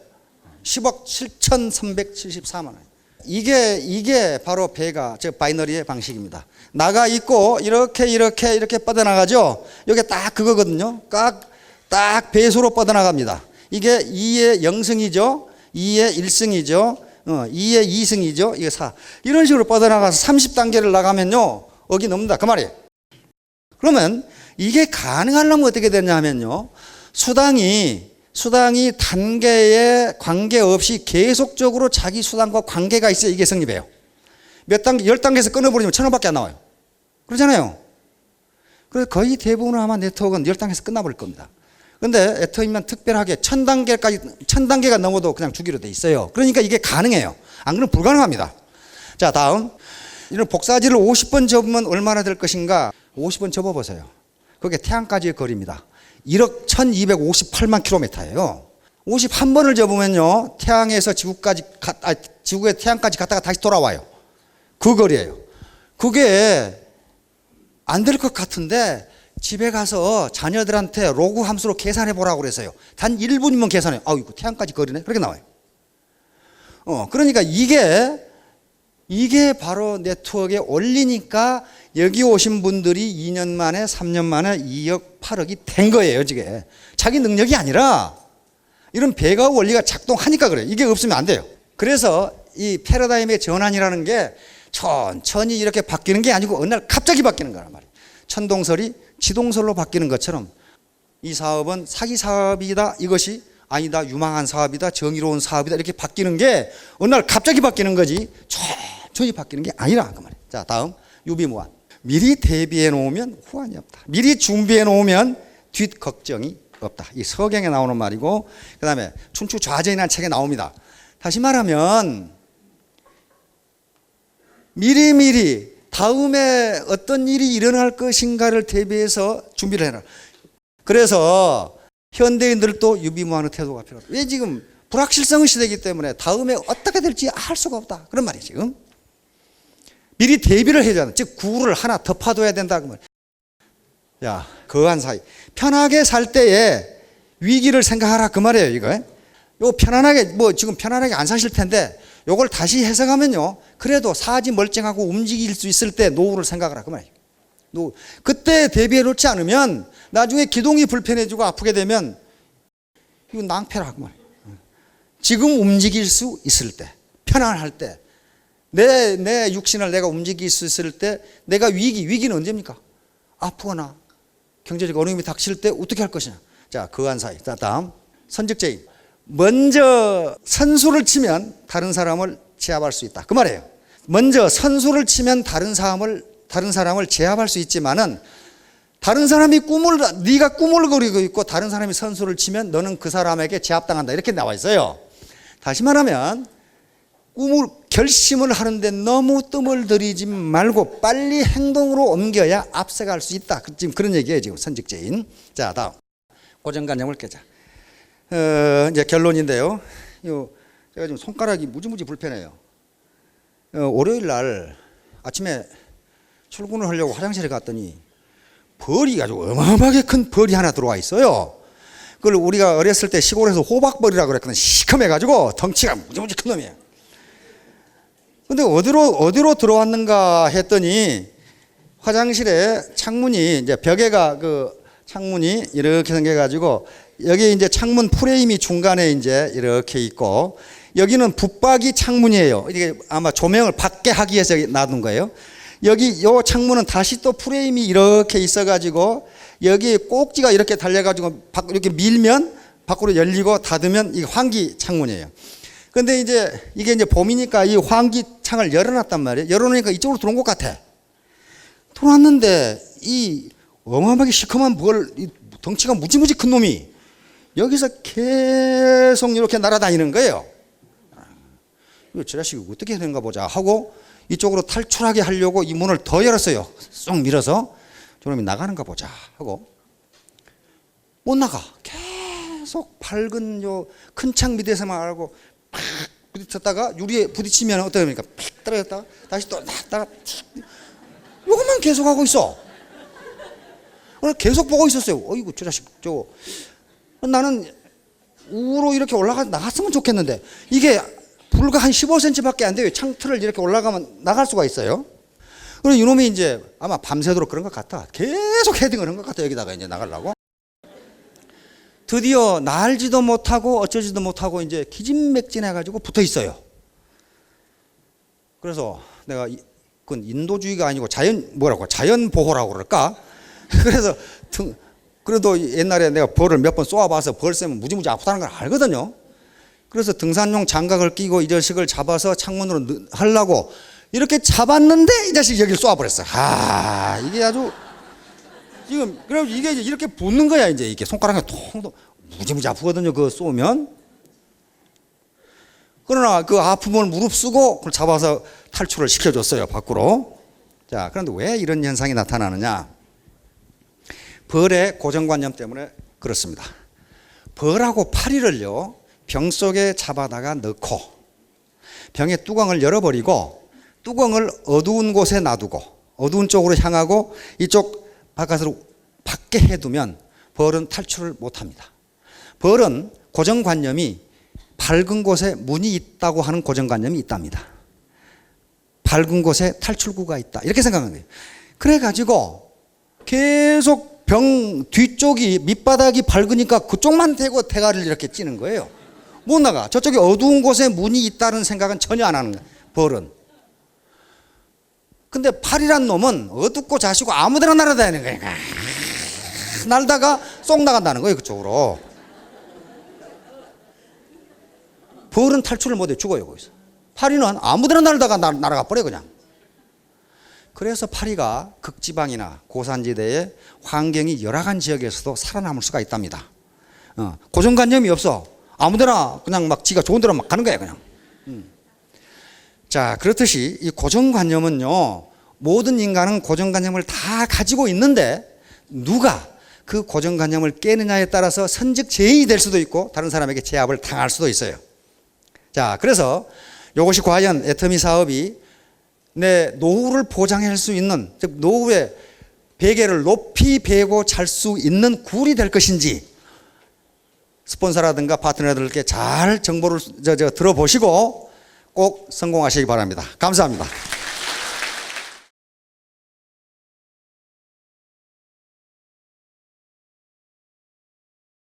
10억 7,374만 원. 이게 바로 배가 바이너리의 방식입니다. 나가 있고 이렇게 뻗어나가죠. 이게 딱 그거거든요. 딱 배수로 뻗어나갑니다. 이게 2의 0승이죠. 2의 1승이죠. 2의 2승이죠. 이게 4. 이런 식으로 뻗어나가서 30단계를 나가면요. 억이 넘는다. 그 말이에요. 그러면 이게 가능하려면 어떻게 되냐면요. 수당이 단계에 관계없이 계속적으로 자기 수당과 관계가 있어야 이게 성립해요. 몇 단계, 10단계에서 끊어버리면 1,000원밖에 안 나와요. 그러잖아요. 그래서 거의 대부분 아마 네트워크는 10단계에서 끝나버릴 겁니다. 근데 애터미만 특별하게 1,000단계가 넘어도 그냥 주기로 돼 있어요. 그러니까 이게 가능해요. 안 그러면 불가능합니다. 자, 다음. 이런 복사지를 50번 접으면 얼마나 될 것인가? 50번 접어보세요. 그게 태양까지의 거리입니다. 1억 1,258만 킬로미터예요. 51번을 접으면요, 태양에서 지구의 태양까지 갔다가 다시 돌아와요. 그 거리예요. 그게 안 될 것 같은데 집에 가서 자녀들한테 로그 함수로 계산해 보라고 그랬어요. 단 1분이면 계산해요. 이거 태양까지 거리네. 그렇게 나와요. 그러니까 이게 바로 네트워크에 올리니까 여기 오신 분들이 2년 만에 3년 만에 2억 8억이 된 거예요. 이게 자기 능력이 아니라 이런 배가 원리가 작동하니까 그래요. 이게 없으면 안 돼요. 그래서 이 패러다임의 전환이라는 게 천천히 이렇게 바뀌는 게 아니고 어느 날 갑자기 바뀌는 거란 말이에요. 천동설이 지동설로 바뀌는 것처럼 이 사업은 사기 사업이다, 이것이 아니다, 유망한 사업이다, 정의로운 사업이다, 이렇게 바뀌는 게 어느 날 갑자기 바뀌는 거지 천천히 바뀌는 게 아니라 그 말이에요. 자, 다음 유비무한. 미리 대비해 놓으면 후환이 없다. 미리 준비해 놓으면 뒷 걱정이 없다. 이 서경에 나오는 말이고, 그 다음에 춘추좌전이라는 책에 나옵니다. 다시 말하면 미리미리 다음에 어떤 일이 일어날 것인가를 대비해서 준비를 해라. 그래서 현대인들도 유비무환의 태도가 필요하다. 왜 지금 불확실성의 시대이기 때문에 다음에 어떻게 될지 알 수가 없다. 그런 말이에요, 지금. 미리 대비를 해야 된다. 즉, 구를 하나 더 파둬야 된다. 그 말. 야, 거한 사이. 편하게 살 때에 위기를 생각하라. 그 말이에요, 이거. 요 편안하게, 지금 편안하게 안 사실 텐데, 요걸 다시 해석하면요. 그래도 사지 멀쩡하고 움직일 수 있을 때 노후를 생각하라. 그 말이에요. 그때 대비해 놓지 않으면 나중에 기동이 불편해지고 아프게 되면 이거 낭패라. 그 말이에요. 지금 움직일 수 있을 때, 편안할 때, 내 육신을 내가 움직일 수 있을 때, 내가 위기는 언제입니까? 아프거나 경제적 어려움이 닥칠 때 어떻게 할 것이냐. 자, 거한 사이. 자, 다음 선직제인. 먼저 선수를 치면 다른 사람을 제압할 수 있다. 그 말이에요. 먼저 선수를 치면 다른 사람을 제압할 수 있지만은 다른 사람이 네가 꿈을 그리고 있고 다른 사람이 선수를 치면 너는 그 사람에게 제압당한다. 이렇게 나와 있어요. 다시 말하면 결심을 하는데 너무 뜸을 들이지 말고 빨리 행동으로 옮겨야 앞서갈 수 있다. 지금 그런 얘기예요, 지금 선직제인. 자, 다음 고정관념을 깨자. 이제 결론인데요. 제가 지금 손가락이 무지무지 불편해요. 월요일 날 아침에 출근을 하려고 화장실에 갔더니 벌이 아주 어마어마하게 큰 벌이 하나 들어와 있어요. 그걸 우리가 어렸을 때 시골에서 호박벌이라고 그랬거든요. 시커매가지고 덩치가 무지무지 큰 놈이에요. 근데 어디로 들어왔는가 했더니 화장실에 창문이 이제 벽에가 그 창문이 이렇게 생겨가지고 여기 이제 창문 프레임이 중간에 이제 이렇게 있고 여기는 붙박이 창문이에요. 이게 아마 조명을 받게 하기 위해서 놔둔 거예요. 여기 요 창문은 다시 또 프레임이 이렇게 있어가지고 여기 꼭지가 이렇게 달려가지고 이렇게 밀면 밖으로 열리고 닫으면 이게 환기 창문이에요. 근데 이제 이게 이제 봄이니까 이 환기 창을 열어놨단 말이에요. 열어놓으니까 이쪽으로 들어온 것 같아. 들어왔는데 이 어마어마하게 시커먼 덩치가 무지무지 큰 놈이 여기서 계속 이렇게 날아다니는 거예요. 이거 저 자식이 어떻게 해야 되는가 보자 하고 이쪽으로 탈출하게 하려고 이 문을 더 열었어요. 쏙 밀어서 저놈이 나가는가 보자 하고 못 나가. 계속 밝은 요 큰 창 밑에서만 알고 팍 부딪혔다가 유리에 부딪히면 어떻게 됩니까? 팍 떨어졌다가 다시 또 나갔다가 요것만 계속 하고 있어. 오늘 계속 보고 있었어요. 어이구 저 자식 저거. 나는 우로 이렇게 나갔으면 좋겠는데 이게 불과 한 15cm밖에 안 돼요. 창틀을 이렇게 올라가면 나갈 수가 있어요. 그래서 이놈이 이제 아마 밤새도록 그런 것 같아. 계속 헤딩을 한 것 같아. 여기다가 이제 나가려고. 드디어 날지도 못하고 어쩌지도 못하고 이제 기진맥진해가지고 붙어 있어요. 그래서 내가 그건 인도주의가 아니고 자연보호라고 그럴까? 그래서 그래도 옛날에 내가 벌을 몇 번 쏘아봐서 벌 쏘면 무지무지 아프다는 걸 알거든요. 그래서 등산용 장갑을 끼고 이 자식을 잡아서 창문으로 하려고 이렇게 잡았는데 이 자식이 여기를 쏘아버렸어. 이게 아주 지금 그래서 이게 이렇게 붙는 거야. 이제 이게 손가락에 통통 무지무지 아프거든요. 그거 쏘면. 그러나 그 아픔을 무릅쓰고 그걸 잡아서 탈출을 시켜줬어요. 밖으로. 자, 그런데 왜 이런 현상이 나타나느냐? 벌의 고정관념 때문에 그렇습니다. 벌하고 파리를요 병 속에 잡아다가 넣고 병의 뚜껑을 열어버리고 뚜껑을 어두운 곳에 놔두고 어두운 쪽으로 향하고 이쪽 바깥으로 밖에 해두면 벌은 탈출을 못합니다. 벌은 고정관념이 밝은 곳에 문이 있다고 하는 고정관념이 있답니다. 밝은 곳에 탈출구가 있다 이렇게 생각하는 거예요. 그래가지고 계속 병 뒤쪽이 밑바닥이 밝으니까 그쪽만 대고 대가리를 이렇게 찌는 거예요. 못 나가. 저쪽에 어두운 곳에 문이 있다는 생각은 전혀 안 하는 거예요. 벌은. 근데 파리란 놈은 어둡고 자시고 아무데나 날아다니는 거예요. 날다가 쏙 나간다는 거예요. 그쪽으로. 벌은 탈출을 못해 죽어요. 거기서. 파리는 아무데나 날다가 날아가 버려요. 그냥. 그래서 파리가 극지방이나 고산지대의 환경이 열악한 지역에서도 살아남을 수가 있답니다. 고정관념이 없어. 아무데나 그냥 막 지가 좋은 대로 막 가는 거야 그냥. 자, 그렇듯이 이 고정관념은요, 모든 인간은 고정관념을 다 가지고 있는데 누가 그 고정관념을 깨느냐에 따라서 선택제인이 될 수도 있고 다른 사람에게 제압을 당할 수도 있어요. 자, 그래서 이것이 과연 애터미 사업이 내 노후를 보장할 수 있는, 즉 노후의 베개를 높이 베고 잘 수 있는 굴이 될 것인지 스폰서라든가 파트너들께 잘 정보를 들어보시고 꼭 성공하시기 바랍니다. 감사합니다.